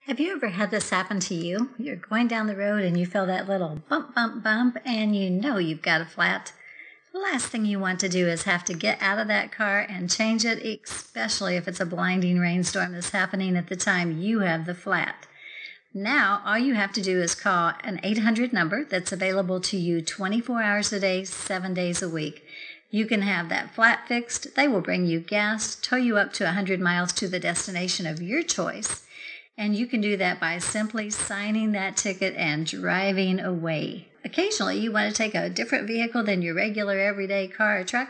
Have you ever had this happen to you? You're going down the road and you feel that little bump, bump, bump, and you know you've got a flat. The last thing you want to do is have to get out of that car and change it, especially if it's a blinding rainstorm that's happening at the time you have the flat. Now, all you have to do is call an 800 number that's available to you 24 hours a day, 7 days a week. You can have that flat fixed. They will bring you gas, tow you up to 100 miles to the destination of your choice. And you can do that by simply signing that ticket and driving away. Occasionally, you want to take a different vehicle than your regular everyday car or truck.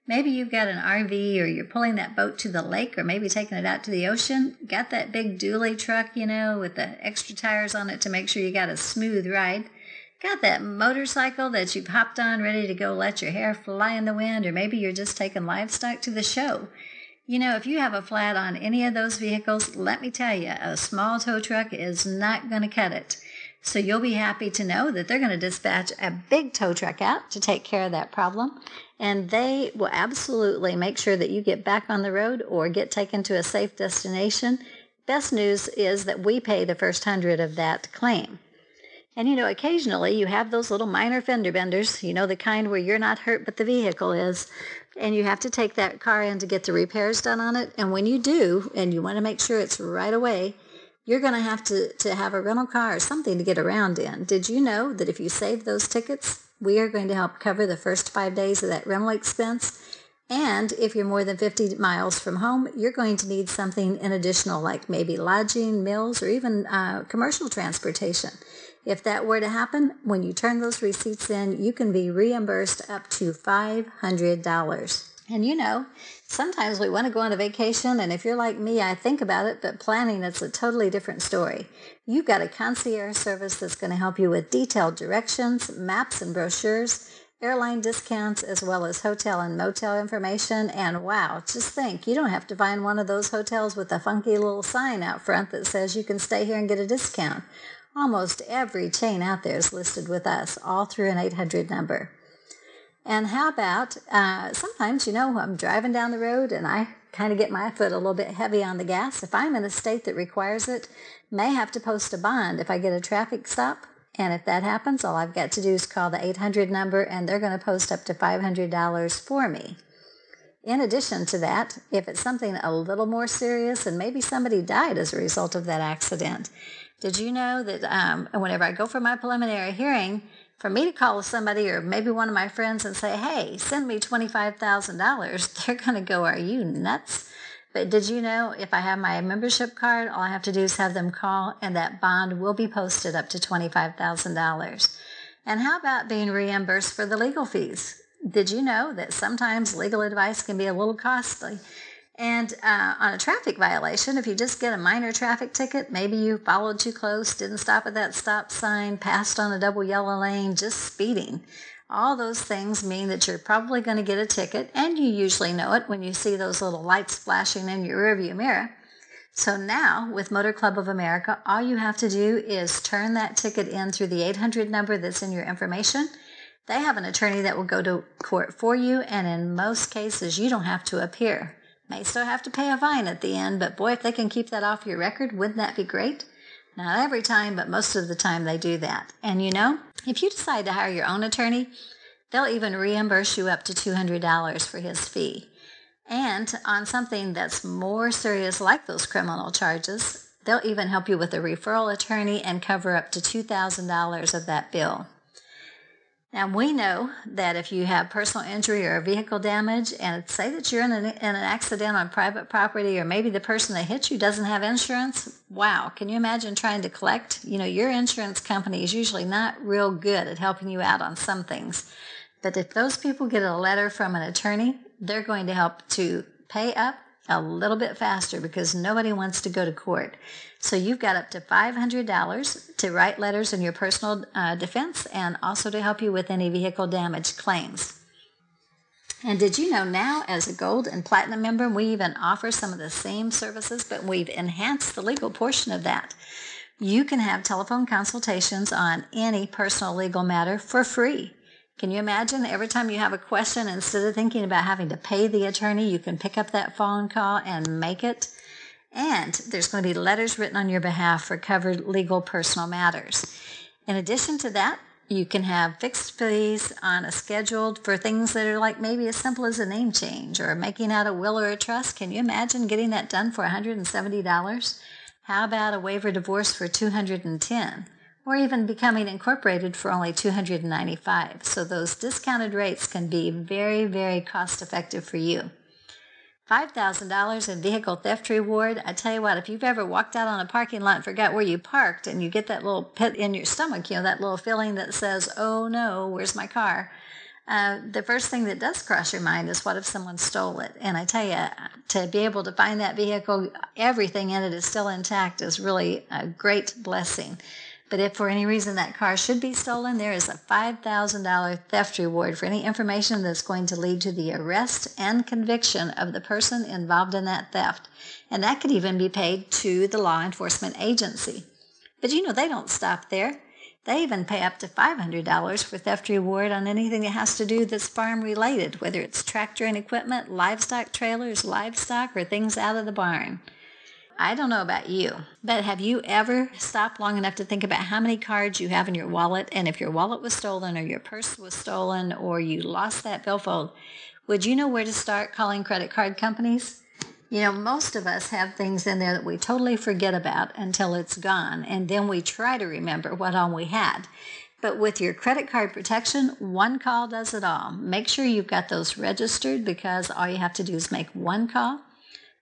Maybe you've got an RV or you're pulling that boat to the lake or maybe taking it out to the ocean. Got that big dually truck, with the extra tires on it to make sure you got a smooth ride. Got that motorcycle that you've hopped on ready to go let your hair fly in the wind, or maybe you're just taking livestock to the show. If you have a flat on any of those vehicles, let me tell you, a small tow truck is not going to cut it. So you'll be happy to know that they're going to dispatch a big tow truck out to take care of that problem. And they will absolutely make sure that you get back on the road or get taken to a safe destination. Best news is that we pay the first 100 of that claim. And occasionally you have those little minor fender benders, the kind where you're not hurt but the vehicle is. And you have to take that car in to get the repairs done on it. And when you do, and you want to make sure it's right away, you're going to have to have a rental car or something to get around in. Did you know that if you save those tickets, we are going to help cover the first 5 days of that rental expense? And if you're more than 50 miles from home, you're going to need something in additional, like maybe lodging, meals, or even commercial transportation. If that were to happen, when you turn those receipts in, you can be reimbursed up to $500. And sometimes we want to go on a vacation, and if you're like me, I think about it, but planning, it's a totally different story. You've got a concierge service that's going to help you with detailed directions, maps and brochures, airline discounts, as well as hotel and motel information. And wow, just think, you don't have to find one of those hotels with a funky little sign out front that says you can stay here and get a discount. Almost every chain out there is listed with us, all through an 800 number. And how about, sometimes, I'm driving down the road and I kind of get my foot a little bit heavy on the gas. If I'm in a state that requires it, may have to post a bond if I get a traffic stop. And if that happens, all I've got to do is call the 800 number and they're going to post up to $500 for me. In addition to that, if it's something a little more serious and maybe somebody died as a result of that accident, did you know that whenever I go for my preliminary hearing, for me to call somebody or maybe one of my friends and say, hey, send me $25,000, they're going to go, are you nuts? But did you know if I have my membership card, all I have to do is have them call and that bond will be posted up to $25,000. And how about being reimbursed for the legal fees? Did you know that sometimes legal advice can be a little costly? And on a traffic violation, if you just get a minor traffic ticket, maybe you followed too close, didn't stop at that stop sign, passed on a double yellow lane, just speeding. All those things mean that you're probably going to get a ticket, and you usually know it when you see those little lights flashing in your rearview mirror. So now, with Motor Club of America, all you have to do is turn that ticket in through the 800 number that's in your information. They have an attorney that will go to court for you, and in most cases, you don't have to appear. May still have to pay a fine at the end, but boy, if they can keep that off your record, wouldn't that be great? Not every time, but most of the time they do that. And if you decide to hire your own attorney, they'll even reimburse you up to $200 for his fee. And on something that's more serious, like those criminal charges, they'll even help you with a referral attorney and cover up to $2,000 of that bill. Now, we know that if you have personal injury or vehicle damage, and say that you're in an accident on private property, or maybe the person that hit you doesn't have insurance, wow, can you imagine trying to collect? Your insurance company is usually not real good at helping you out on some things. But if those people get a letter from an attorney, they're going to help to pay up a little bit faster because nobody wants to go to court. So you've got up to $500 to write letters in your personal defense and also to help you with any vehicle damage claims. And did you know now, as a Gold and Platinum member, we even offer some of the same services, but we've enhanced the legal portion of that. You can have telephone consultations on any personal legal matter for free. Can you imagine every time you have a question, instead of thinking about having to pay the attorney, you can pick up that phone call and make it? And there's going to be letters written on your behalf for covered legal personal matters. In addition to that, you can have fixed fees on a schedule for things that are like maybe as simple as a name change or making out a will or a trust. Can you imagine getting that done for $170? How about a waiver divorce for $210? Or even becoming incorporated for only $295. So those discounted rates can be very, very cost effective for you. $5,000 in vehicle theft reward. I tell you what, if you've ever walked out on a parking lot and forgot where you parked and you get that little pit in your stomach, that little feeling that says, oh no, where's my car? The first thing that does cross your mind is, what if someone stole it? And I tell you, to be able to find that vehicle, everything in it is still intact, is really a great blessing. But if for any reason that car should be stolen, there is a $5,000 theft reward for any information that's going to lead to the arrest and conviction of the person involved in that theft. And that could even be paid to the law enforcement agency. But they don't stop there. They even pay up to $500 for theft reward on anything that has to do that's farm related, whether it's tractor and equipment, livestock trailers, livestock, or things out of the barn. I don't know about you, but have you ever stopped long enough to think about how many cards you have in your wallet? And if your wallet was stolen or your purse was stolen or you lost that billfold, would you know where to start calling credit card companies? Most of us have things in there that we totally forget about until it's gone, and then we try to remember what all we had. But with your credit card protection, one call does it all. Make sure you've got those registered, because all you have to do is make one call.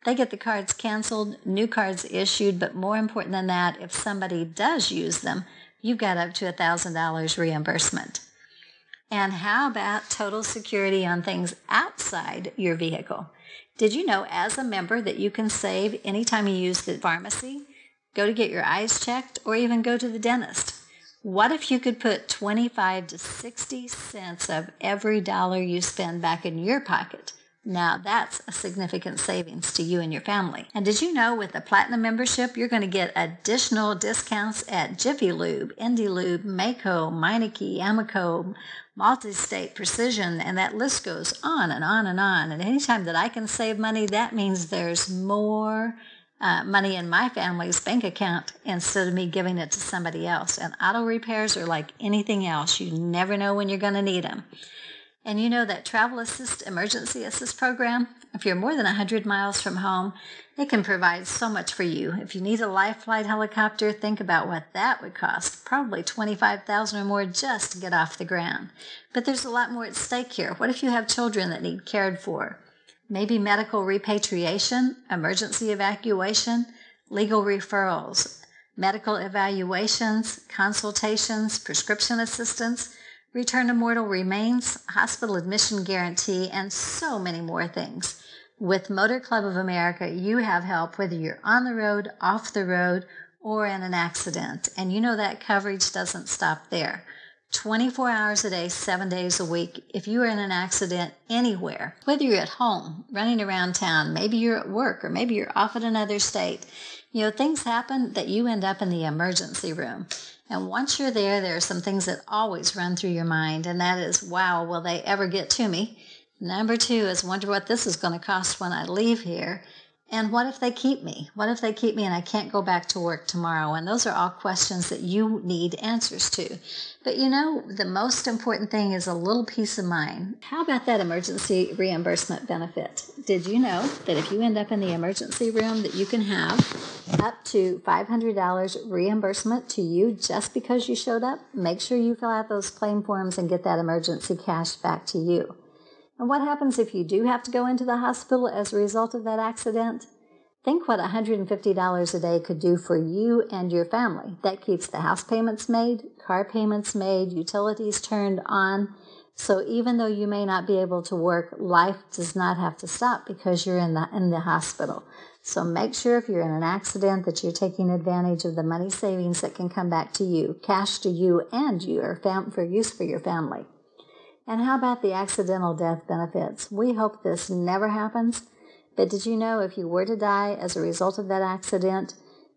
They get the cards canceled, new cards issued, but more important than that, if somebody does use them, you've got up to $1,000 reimbursement. And how about total security on things outside your vehicle? Did you know as a member that you can save anytime you use the pharmacy, go to get your eyes checked, or even go to the dentist? What if you could put 25 to 60 cents of every dollar you spend back in your pocket? Now that's a significant savings to you and your family. And did you know with the Platinum membership, you're going to get additional discounts at Jiffy Lube, Indy Lube, Maaco, Meineke, Amoco, Multi-State, Precision, and that list goes on and on and on. And anytime that I can save money, that means there's more money in my family's bank account instead of me giving it to somebody else. And auto repairs are like anything else. You never know when you're going to need them. And that Travel Assist Emergency Assist program, if you're more than 100 miles from home, it can provide so much for you. If you need a life flight helicopter, think about what that would cost. Probably $25,000 or more just to get off the ground. But there's a lot more at stake here. What if you have children that need cared for? Maybe medical repatriation, emergency evacuation, legal referrals, medical evaluations, consultations, prescription assistance, return to mortal remains, hospital admission guarantee, and so many more things. With Motor Club of America, you have help whether you're on the road, off the road, or in an accident. And that coverage doesn't stop there. 24 hours a day, 7 days a week. If you are in an accident anywhere, whether you're at home, running around town, maybe you're at work, or maybe you're off in another state, things happen that you end up in the emergency room. And once you're there are some things that always run through your mind, and that is, wow, will they ever get to me? Number 2 is, wonder what this is going to cost when I leave here. And what if they keep me? What if they keep me and I can't go back to work tomorrow? And those are all questions that you need answers to. But the most important thing is a little peace of mind. How about that emergency reimbursement benefit? Did you know that if you end up in the emergency room that you can have up to $500 reimbursement to you just because you showed up? Make sure you fill out those claim forms and get that emergency cash back to you. And what happens if you do have to go into the hospital as a result of that accident? Think what $150 a day could do for you and your family. That keeps the house payments made, car payments made, utilities turned on. So even though you may not be able to work, life does not have to stop because you're in the hospital. So make sure if you're in an accident that you're taking advantage of the money savings that can come back to you, cash to you and for use for your family. And how about the accidental death benefits? We hope this never happens, but did you know if you were to die as a result of that accident,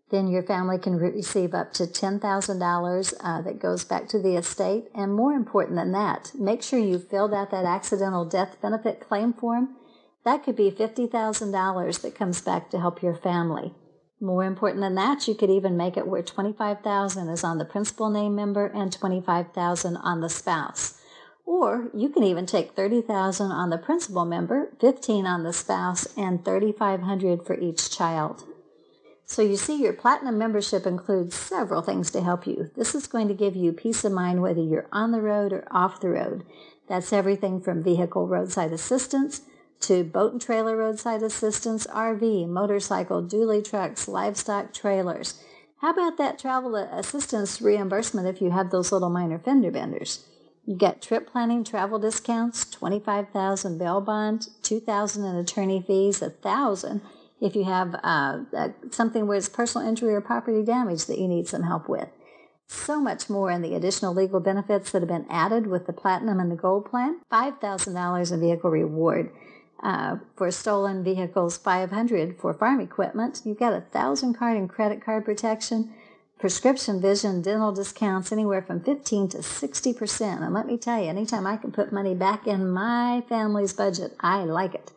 then your family can receive up to $10,000 that goes back to the estate? And more important than that, make sure you filled out that accidental death benefit claim form. That could be $50,000 that comes back to help your family. More important than that, you could even make it where $25,000 is on the principal name member and $25,000 on the spouse. Or you can even take $30,000 on the principal member, $15,000 on the spouse, and $3,500 for each child. So you see, your platinum membership includes several things to help you. This is going to give you peace of mind whether you're on the road or off the road. That's everything from vehicle roadside assistance to boat and trailer roadside assistance, RV, motorcycle, dually trucks, livestock trailers. How about that travel assistance reimbursement if you have those little minor fender benders? You get trip planning, travel discounts, $25,000 bail bond, $2,000 in attorney fees, $1,000 if you have something where it's personal injury or property damage that you need some help with. So much more in the additional legal benefits that have been added with the Platinum and the Gold plan. $5,000 in vehicle reward for stolen vehicles, $500 for farm equipment. You've got $1,000 card and credit card protection, prescription, vision, dental discounts, anywhere from 15 to 60%. And let me tell you, anytime I can put money back in my family's budget, I like it.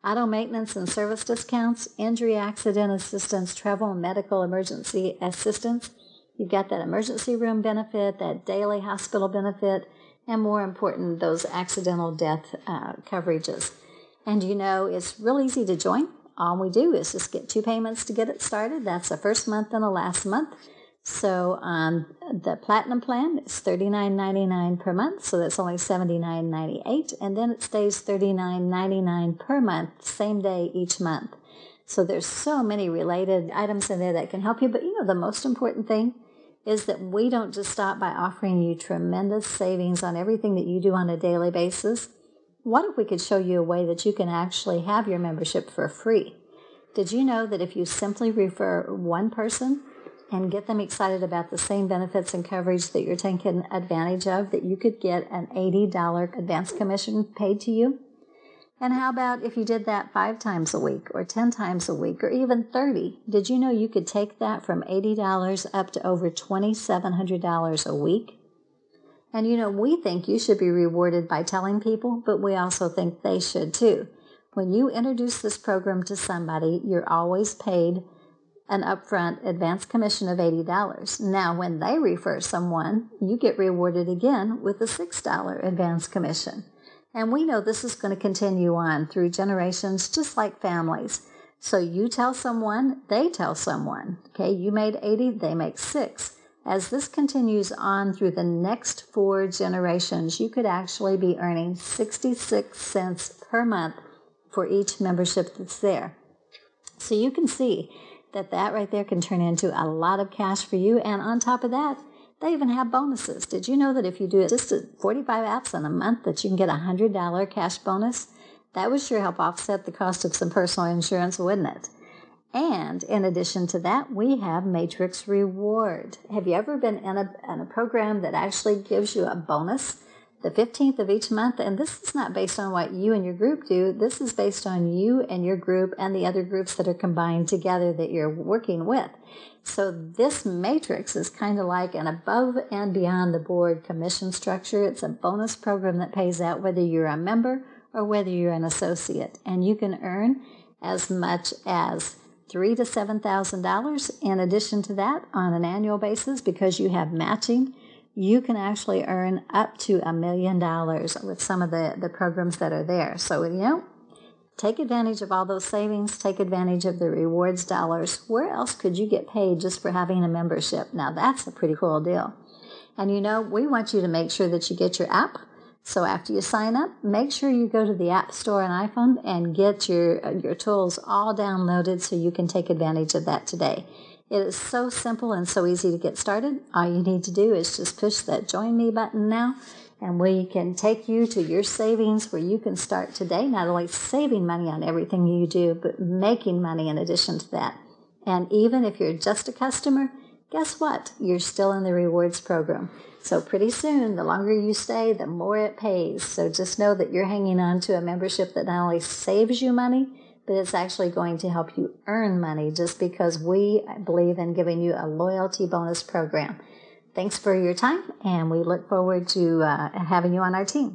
Auto maintenance and service discounts, injury accident assistance, travel and medical emergency assistance. You've got that emergency room benefit, that daily hospital benefit, and more important, those accidental death coverages. And you know, it's real easy to join. All we do is just get 2 payments to get it started. That's a first month and a last month. So on the Platinum plan, it's $39.99 per month, so that's only $79.98, and then it stays $39.99 per month, same day each month. So there's so many related items in there that can help you, but you know, the most important thing is that we don't just stop by offering you tremendous savings on everything that you do on a daily basis. What if we could show you a way that you can actually have your membership for free? Did you know that if you simply refer one person and get them excited about the same benefits and coverage that you're taking advantage of, that you could get an $80 advance commission paid to you? And how about if you did that 5 times a week or 10 times a week or even 30? Did you know you could take that from $80 up to over $2,700 a week? And you know, we think you should be rewarded by telling people, but we also think they should too. When you introduce this program to somebody, you're always paid an upfront advance commission of $80. Now, when they refer someone, you get rewarded again with a $6 advance commission. And we know this is going to continue on through generations, just like families. So you tell someone, they tell someone. Okay, you made 80, they make 6. As this continues on through the next 4 generations, you could actually be earning 66 cents per month for each membership that's there. So you can see that right there can turn into a lot of cash for you. And on top of that, they even have bonuses. Did you know that if you do just 45 apps in a month that you can get a $100 cash bonus? That would sure help offset the cost of some personal insurance, wouldn't it? And in addition to that, we have Matrix Reward. Have you ever been in a program that actually gives you a bonus the 15th of each month? And this is not based on what you and your group do. This is based on you and your group and the other groups that are combined together that you're working with. So this matrix is kind of like an above and beyond the board commission structure. It's a bonus program that pays out whether you're a member or whether you're an associate. And you can earn as much as $3,000 to $7,000. In addition to that, on an annual basis, because you have matching, you can actually earn up to $1 million with some of the programs that are there. So, you know, take advantage of all those savings, take advantage of the rewards dollars. Where else could you get paid just for having a membership? Now, that's a pretty cool deal. And, you know, we want you to make sure that you get your app. So after you sign up, make sure you go to the App Store on iPhone and get your tools all downloaded so you can take advantage of that today. It is so simple and so easy to get started. All you need to do is just push that Join Me button now, and we can take you to your savings where you can start today, not only saving money on everything you do, but making money in addition to that. And even if you're just a customer, guess what? You're still in the rewards program. So pretty soon, the longer you stay, the more it pays. So just know that you're hanging on to a membership that not only saves you money, but it's actually going to help you earn money just because we believe in giving you a loyalty bonus program. Thanks for your time, and we look forward to having you on our team.